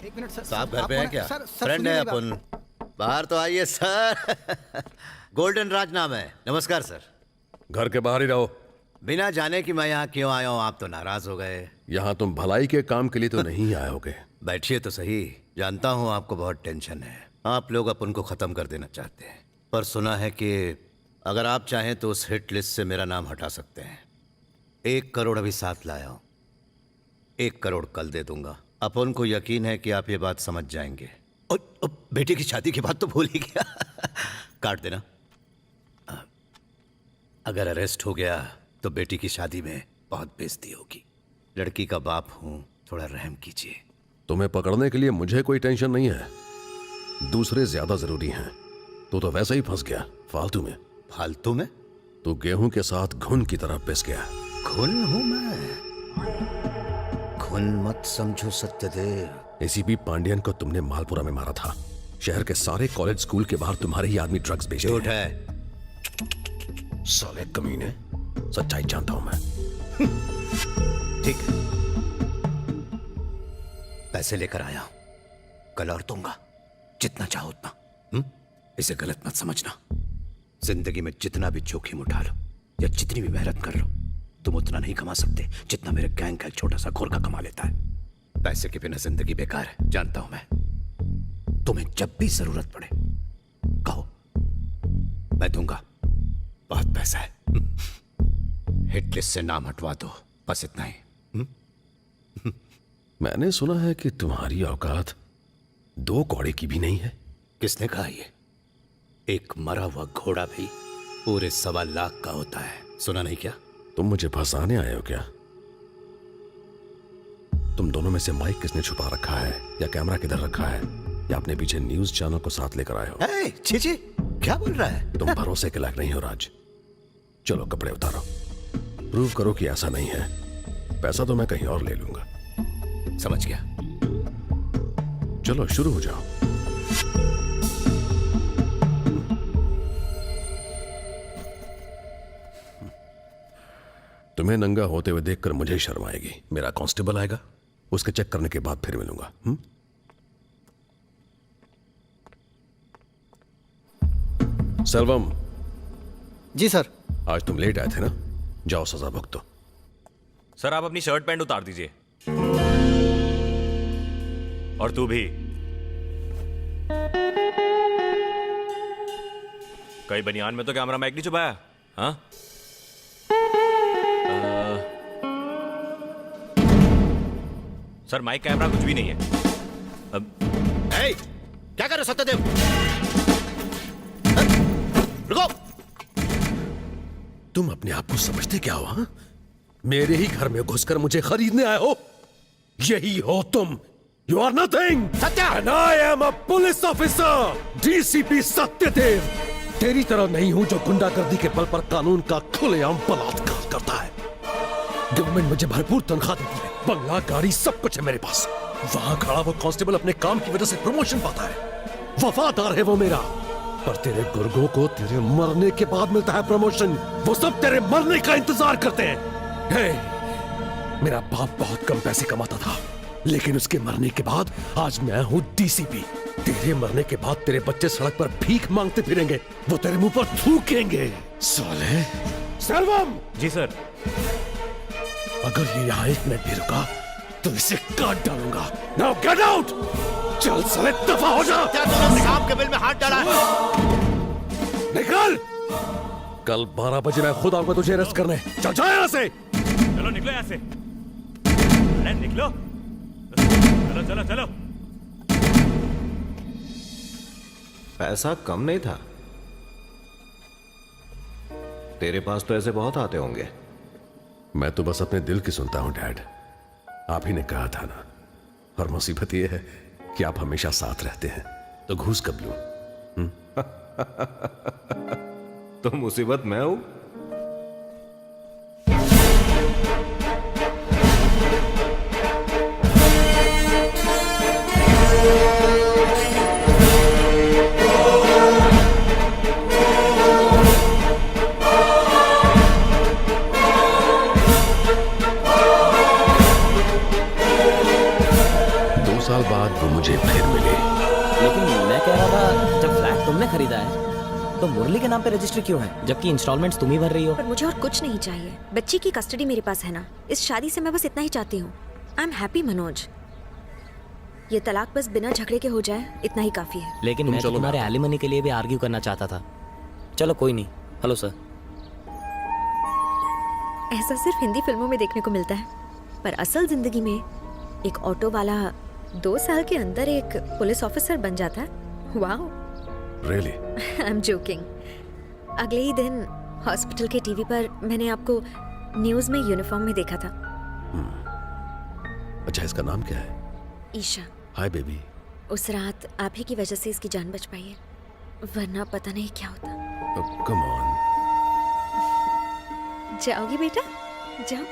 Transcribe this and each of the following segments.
एक minute sir. साहब घर पे हैं क्या? सर फ्रेंड है अपन। बाहर तो आइए सर। गोल्डन राज नाम है। नमस्कार सर। घर के बाहर ही रहो। बिना जाने कि मैं यहाँ क्यों आया हूँ आप तो नाराज हो गए। यहाँ तुम भलाई के काम के लिए तो नहीं आए होगे। बैठिए तो सही। जानता हूँ आपको बहुत टेंशन है। आप लोग अपन को खत्म कर देना चाहते हैं, पर सुना है कि अगर आप चाहें तो उस हिट लिस्ट से मेरा नाम हटा सकते हैं। 1 करोड़ अभी साथ लाया हूँ। 1 करोड़ कल दे दूंगा। अपन को यकीन है कि आप ये बात समझ जाएंगे। और बेटे की शादी की बात तो भूल ही गया। काट देना। अगर अरेस्ट हो गया तो बेटी की शादी में बहुत बेइज्जती होगी। लड़की का बाप हूं, थोड़ा रहम कीजिए। तुम्हें पकड़ने के लिए मुझे कोई टेंशन नहीं है, दूसरे ज्यादा जरूरी हैं। तू तो वैसे ही फंस गया फालतू में। फालतू में? तू गेहूं के साथ घुन की तरह पिस गया। घुन हूं मैं? घुन मत समझो सत्यदेव। एसीपी पांडियन को तुमने मालपुरा में मारा था। शहर के सारे कॉलेज स्कूल के बाहर तुम्हारे ही आदमी ड्रग्स बेचते हैं। झूठ है। साले कमीने, सच्चाई जानता हूं मैं। ठीक है, पैसे लेकर आया हूं, कल और दूंगा, जितना चाहो उतना। इसे गलत मत समझना। जिंदगी में जितना भी जोखिम उठा लो या जितनी भी मेहनत कर लो, तुम उतना नहीं कमा सकते जितना मेरे गैंग का एक छोटा सा गोरखा कमा लेता है। पैसे के बिना जिंदगी बेकार है, जानता हूं मैं। तुम्हें जब भी जरूरत पड़े कहो, मैं दूंगा। बहुत पैसा है। हिट लिस्ट से नाम हटवा दो, बस इतना ही। मैंने सुना है कि तुम्हारी औकात 2 कौड़े की भी नहीं है। किसने कहा ये? एक मरा हुआ घोड़ा भी पूरे 1.25 लाख का होता है। सुना नहीं क्या? तुम मुझे फंसाने आए हो क्या? तुम दोनों में से माइक किसने छुपा रखा है, या कैमरा किधर रखा है, या अपने पीछे न्यूज चैनल को साथ लेकर आए हो? छी, क्या बोल रहा है? तुम भरोसे के लायक नहीं हो राज। चलो कपड़े उतारो, प्रूव करो कि ऐसा नहीं है। पैसा तो मैं कहीं और ले लूंगा। समझ गया। चलो शुरू हो जाओ। तुम्हें नंगा होते हुए देखकर मुझे शर्म आएगी। मेरा कांस्टेबल आएगा, उसके चेक करने के बाद फिर मिलूंगा। सेल्वम। जी सर। आज तुम लेट आए थे ना, जाओ सजा भुगतो। सर आप अपनी शर्ट पैंट उतार दीजिए। और तू भी। कई बनियान में तो कैमरा माइक नहीं छुपाया? हाँ? सर माइक कैमरा कुछ भी नहीं है। क्या कर रहे हो सत्यदेव? रुको। तुम अपने आप को समझते क्या हो? हाँ? मेरे ही घर में घुसकर मुझे खरीदने आए हो? यही हो तुम। You are nothing. Satya! And I am a police officer. DCP Satyadev. तेरी तरह नहीं हूं जो गुंडागर्दी के बल पर कानून का खुलेआम बलात्कार करता है। गवर्नमेंट मुझे भरपूर तनख्वाह देती है, बंगला, गाड़ी, सब कुछ है मेरे पास। वहां खड़ा वो कांस्टेबल अपने काम की वजह से प्रमोशन पाता है। वफादार है वो मेरा। पर तेरे गुर्गों को तेरे मरने के बाद मिलता है प्रमोशन। वो सब तेरे मरने का इंतजार करते हैं। मेरा बाप बहुत कम पैसे कमाता था, लेकिन उसके मरने के बाद आज मैं हूं डीसीपी। तेरे मरने के बाद तेरे बच्चे सड़क पर भीख मांगते फिरेंगे, वो तेरे मुंह पर थूकेंगे। साले। सर्वम। जी सर। अगर ये यहाँ 1 मिनट भी रुका तो इसे काट डालूंगा। Now get out. चल साले, दफा हो जा। क्या तुमने सांप के बिल में हाथ डाला है? निकल। कल 12 बजे मैं खुद आऊंगा तुझे अरेस्ट करने। चल जा यहाँ से। चलो निकलो यहाँ से। अरे निकलो। चलो चलो चलो। पैसा कम नहीं था। तेरे पास तो ऐसे बहुत आते होंगे। मैं तो बस अपने दिल की सुनता हूं डैड। आप ही ने कहा था ना। और मुसीबत यह है कि आप हमेशा साथ रहते हैं, तो घूस कब लूं? तो मुसीबत मैं हूं। वो मुझे फिर मिले। लेकिन मैं कह रहा था, जब फ्लैट तुमने खरीदा है तो मुरली के नाम पे रजिस्ट्री क्यों है, जबकि इंस्टॉलमेंट्स तुम ही भर रही हो? पर मुझे और कुछ नहीं चाहिए। बच्ची की कस्टडी मेरे पास है ना, इस शादी से मैं बस इतना ही चाहती हूँ। I am happy Manoj. ये तलाक बस बिना झगड़े के हो जाए, इतना ही काफी है। लेकिन मैं तो तुम्हारे एलिमनी के लिए भी आर्ग्यू करना चाहता था। चलो कोई नहीं। Hello sir. ऐसा सिर्फ हिंदी फिल्मों में देखने को मिलता है, पर असल जिंदगी में एक ऑटो वाला 2 साल के अंदर एक पुलिस ऑफिसर बन जाता है। Wow. Really? I am joking. अगले ही दिन हॉस्पिटल के टीवी पर मैंने आपको न्यूज़ में यूनिफॉर्म में देखा था। अच्छा, इसका नाम क्या है? ईशा। Hi baby. उस रात आप ही की वजह से इसकी जान बच पाई है, वरना पता नहीं क्या होता। Come on. जाओगी बेटा, जाओ।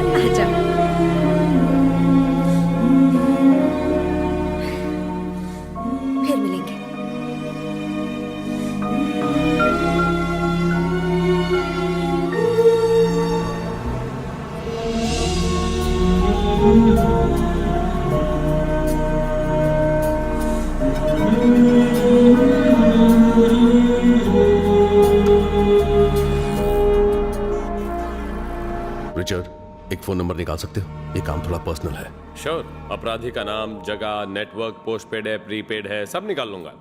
आ जाओ। फिर मिलेंगे। रिचर्ड, एक फोन नंबर निकाल सकते हो? ये काम थोड़ा पर्सनल है। श्योर। अपराधी का नाम, जगह, नेटवर्क, पोस्टपेड है, प्रीपेड है, सब निकाल लूंगा।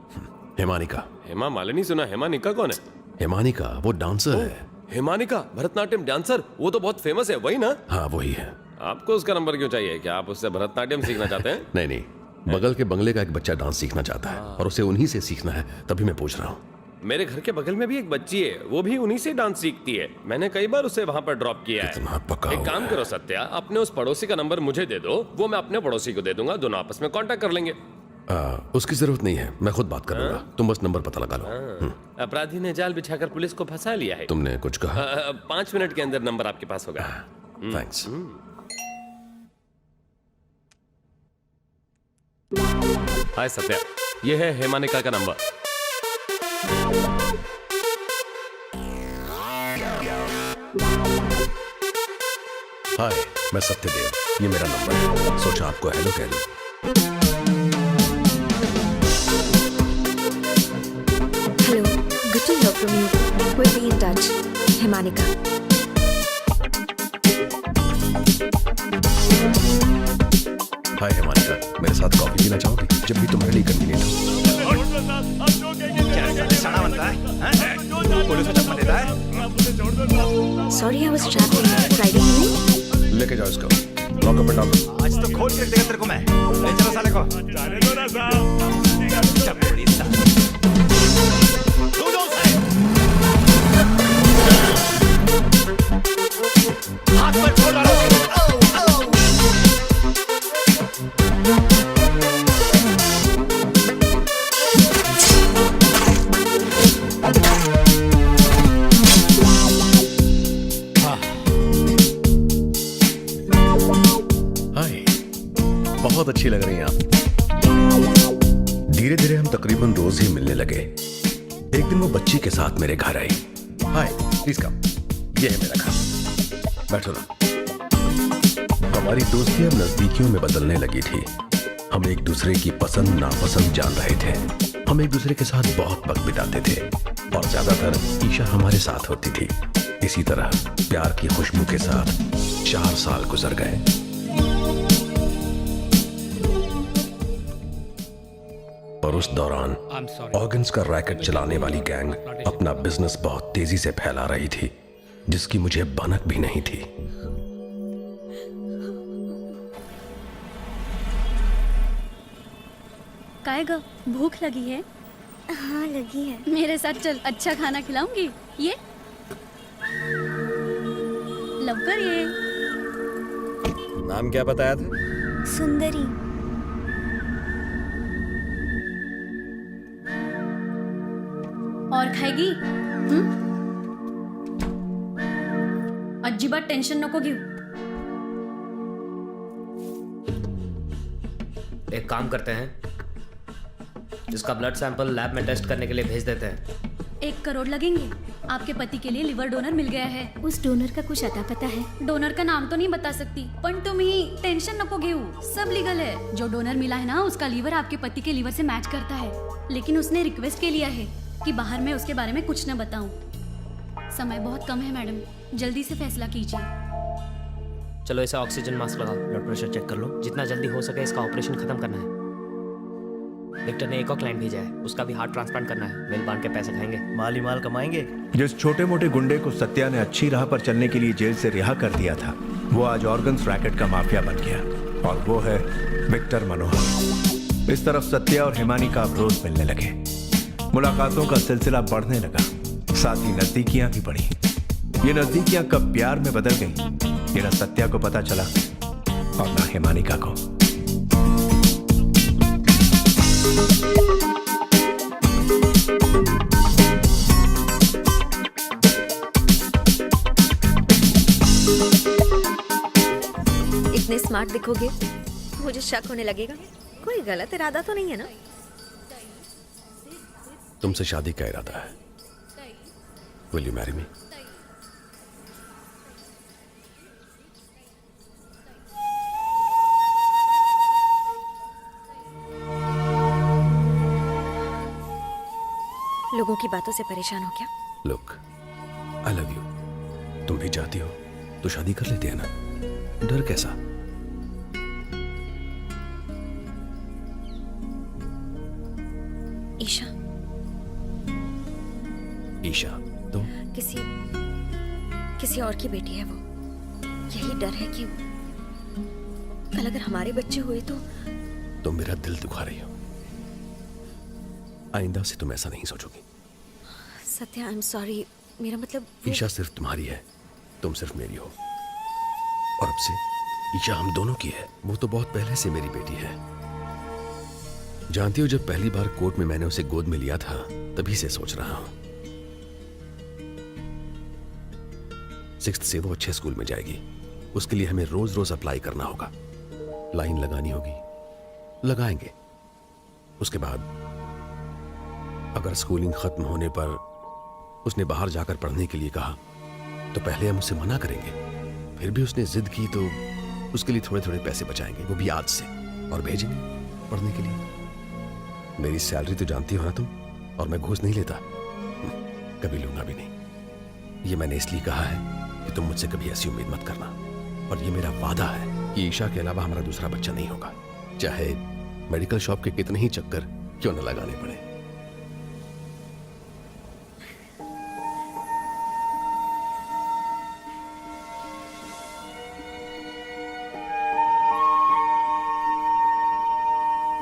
हेमानिका। हेमा मालिनी सुना? हेमानिका कौन है? हेमानिका वो डांसर है। हेमानिका भरतनाट्यम डांसर, वो तो बहुत फेमस है, वही ना? हाँ वही है। आपको उसका नंबर क्यों चाहिए? क्या आप उससे भरतनाट्यम सीखना चाहते हैं? नहीं नहीं, बगल के बंगले का एक बच्चा डांस सीखना चाहता है और उसे उन्हीं से सीखना है, तभी मैं पूछ रहा हूँ। मेरे घर के बगल में भी एक बच्ची है, वो भी उन्हीं से डांस सीखती है। मैंने कई बार उसे वहां पर ड्रॉप किया है। कितना पका एक हुआ काम है। करो सत्या, अपने उस पड़ोसी का नंबर मुझे दे दो, वो मैं अपने पड़ोसी को दे दूंगा, दोनों आपस में कांटेक्ट कर लेंगे। उसकी जरूरत नहीं है, मैं खुद बात कर लूंगा। तुम बस नंबर पता लगा लो। अपराधी ने जाल बिछाकर पुलिस को फंसा लिया है। तुमने कुछ कहा? 5 मिनट के अंदर नंबर आपके पास होगा। थैंक्स। हाय सत्या, ये है हेमानिका का नंबर। हाय, मैं सत्यदेव, ये मेरा नंबर है। सोचा आपको हेलो कह दूं। Hello, good to hear from you. Will be in touch. Hemanika. Hi Hemanika, मेरे साथ कॉफी पीना चाहोगी? जब भी तुम्हारे लिए convenient sorry, I was travelling Friday evening. हो। लेके जाओ इसको, लॉक अप एंड डाउन। आज तो खोल के देगा तेरे को मैं। ले चलो साले को। जाने दो ना साहब। चपड़ी साले। हाथ पर खोल डालो। हाय, बहुत अच्छी लग रही हैं आप। धीरे धीरे हम तकरीबन रोज ही मिलने लगे। एक दिन वो बच्ची के साथ मेरे घर आई। हाय, प्लीज कम। ये है मेरा घर, बैठो ना। हमारी दोस्ती अब नजदीकियों में बदलने लगी थी। हम एक दूसरे की पसंद नापसंद जान रहे थे। हम एक दूसरे के साथ बहुत वक्त बिताते थे और ज्यादातर ईशा हमारे साथ होती थी। इसी तरह प्यार की खुशबू के साथ 4 साल गुजर गए। पर उस दौरान ऑर्गन्स का रैकेट चलाने वाली गैंग अपना बिजनेस बहुत तेजी से फैला रही थी, जिसकी मुझे भनक भी नहीं थी। काय ग, भूख लगी है? हाँ लगी है। मेरे साथ चल, अच्छा खाना खिलाऊंगी। ये लवकर ये। नाम क्या बताया था? सुंदरी। और खाएगी? अजिबात टेन्शन नको घेऊ। एक काम करते हैं, इसका ब्लड सैंपल लैब में टेस्ट करने के लिए भेज देते हैं। 1 करोड़ लगेंगे। आपके पति के लिए लिवर डोनर मिल गया है. उस डोनर का कुछ अता पता है? डोनर का नाम तो नहीं बता सकती, पण तुम्ही टेंशन नको घेऊ, सब लीगल है. जो डोनर मिला है ना, उसका लीवर आपके पति के लीवर से मैच करता है, लेकिन उसने रिक्वेस्ट के लिया है कि बाहर में उसके बारे में कुछ न बताऊं. समय बहुत कम है मैडम, जल्दी से फैसला कीजिए. चलो इसे ऑक्सीजन मास्क लगाओ, ब्लड प्रेशर चेक कर लो. जितना जल्दी हो सके इसका ऑपरेशन खत्म करना है. विक्टर ने एक और क्लाइंट भेजा है, उसका भी हार्ट ट्रांसप्लांट करना है. मिल बांध के पैसे खाएंगे. माली माल कमाएंगे. जिस छोटे मोटे गुंडे को सत्या ने अच्छी राह पर चलने के लिए जेल से रिहा कर दिया था, वो आज ऑर्गन्स रैकेट का माफिया बन गया, और वो है विक्टर मनोहर. इस तरफ सत्या और हिमानी का अब रोज मिलने लगे. मुलाकातों का सिलसिला बढ़ने लगा, साथ ही नजदीकियां भी बढ़ी. ये नजदीकियां कब प्यार में बदल गई, ये न सत्या को पता चला और न हिमानिका को. इतने स्मार्ट दिखोगे तो मुझे शक होने लगेगा. कोई गलत इरादा तो नहीं है ना? तुमसे शादी का इरादा है. Will you marry me? लोगों की बातों से परेशान हो क्या? Look, I love you. तुम भी चाहती हो तो शादी कर लेते हैं ना. डर कैसा? ईशा. ईशा तुम? किसी और की बेटी है वो. यही डर है कि कल अगर हमारे बच्चे हुए तो. तुम मेरा दिल दुखा रही हो. आइंदा से तुम ऐसा नहीं सोचोगी. Satya, I am sorry. मेरा मतलब ईशा सिर्फ तुम्हारी है, तुम सिर्फ मेरी हो. और अब से ईशा हम दोनों की है. वो तो बहुत पहले से मेरी बेटी है. जानती हो, जब पहली बार कोर्ट में मैंने उसे गोद में लिया था, तभी से सोच रहा हूं. 6th से वो अच्छे स्कूल में जाएगी. उसके लिए हमें रोज रोज अप्लाई करना होगा, लाइन लगानी होगी. लगाएंगे. उसके बाद अगर स्कूलिंग खत्म होने पर उसने बाहर जाकर पढ़ने के लिए कहा तो पहले हम उसे मना करेंगे. फिर भी उसने जिद की तो उसके लिए थोड़े थोड़े पैसे बचाएंगे, वो भी आज से, और भेजेंगे पढ़ने के लिए. मेरी सैलरी तो जानती हो ना तुम, और मैं घूस नहीं लेता, कभी लूंगा भी नहीं. ये मैंने इसलिए कहा है कि तुम मुझसे कभी ऐसी उम्मीद मत करना. और ये मेरा वादा है कि ईशा के अलावा हमारा दूसरा बच्चा नहीं होगा, चाहे मेडिकल शॉप के कितने ही चक्कर क्यों न लगाने पड़े.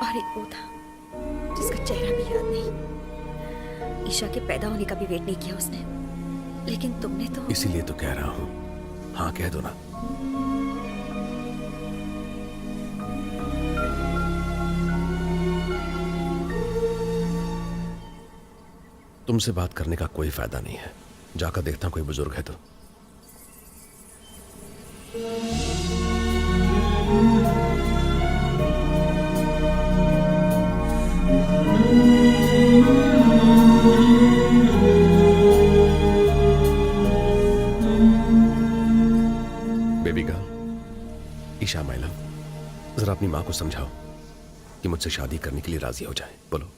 और एक वो था जिसका चेहरा भी याद नहीं. ईशा के पैदा होने का भी वेट नहीं किया उसने. लेकिन तुमने तो. इसीलिए तो कह रहा हूं, हाँ कह दो ना. तुमसे बात करने का कोई फायदा नहीं है. जाकर देखता हूं कोई बुजुर्ग है तो. Baby girl, Isha my love, जरा अपनी मां को समझाओ कि मुझसे शादी करने के लिए राजी हो जाए. बोलो.